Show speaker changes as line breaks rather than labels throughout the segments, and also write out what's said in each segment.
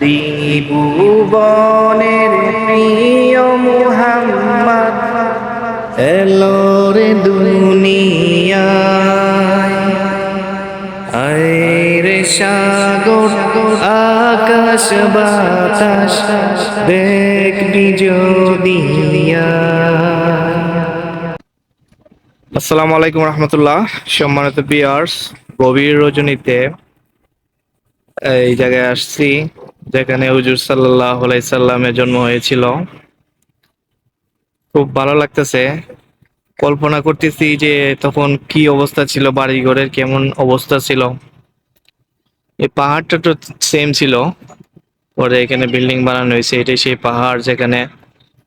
ত্রিভুবনের প্রিয় মুহাম্মদ এলো রে দুনিয়ায়। আয় রে সাগর আকাশ বাতাস দেখবি যদি। আসসালামু আলাইকুম রহমতুল্লাহ। সম্মানিত ভিউয়ার্স, গভীর রজনীতে এই জায়গায় আসছি যেখানে হুজুর সাল্লাল্লাহু আলাইহি সাল্লামের জন্ম হয়েছিল। খুব ভালো লাগতেছে। কল্পনা করতেছি যে তখন কি অবস্থা ছিল, বাড়িঘরের কেমন অবস্থা ছিল। এই পাহাড়টা তো সেম ছিল, পরে এখানে বিল্ডিং বানানো হয়েছে। এটাই সেই পাহাড় যেখানে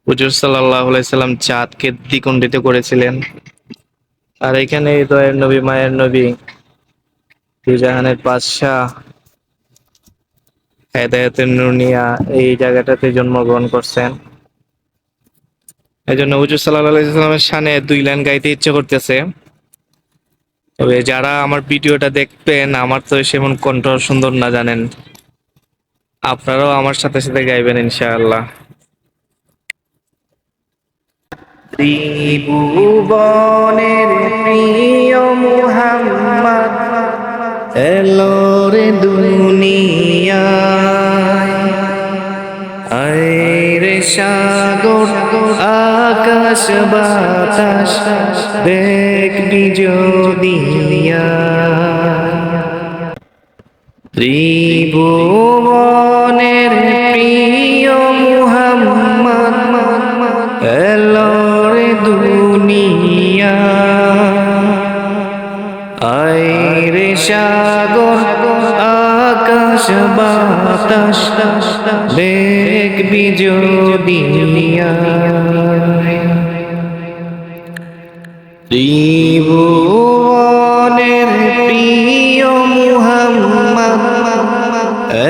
হুজুর সাল্লাল্লাহু আলাইহি সাল্লাম চাঁদকে দ্বিখণ্ডিত করেছিলেন। আর এখানে দয়ার নবী, মায়ের নবী, দুজাহানের বাদশাহ, হেদায়েতের নূর নিয়া এই জায়গাটাতে জন্মগ্রহণ করছেন। এই জন্য হুজুর সাল্লাল্লাহু আলাইহি সাল্লামের শানে দুই লাইন গাইতে ইচ্ছে করতেছে। তবে যারা আমার ভিডিওটা দেখবেন, আমার তো সেমন কণ্ঠ সুন্দর না, জানেন। আপনারাও আমার সাথে সাথে গাইবেন ইনশাআল্লাহ। ত্রিভুবনের প্রিয় মুহাম্মদ এলো রে দুনিয়ায়। আয় রে সাগর আকাশ বাতাস দেখবি যদি। ত্রিভুবনের প্রিয় মুহাম্মদ এলো রে দুনিয়ায়। আয় রে সাগর আকাশ বাতাস দেখবি যদি। ত্রিভুবনের প্রিয় মুহাম্মদ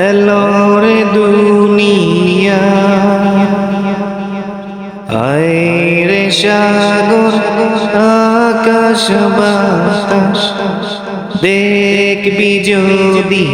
এলো রে দুনিয়ায়। আয় রে সাগর আকাশ বাতাস দেখবি যদি।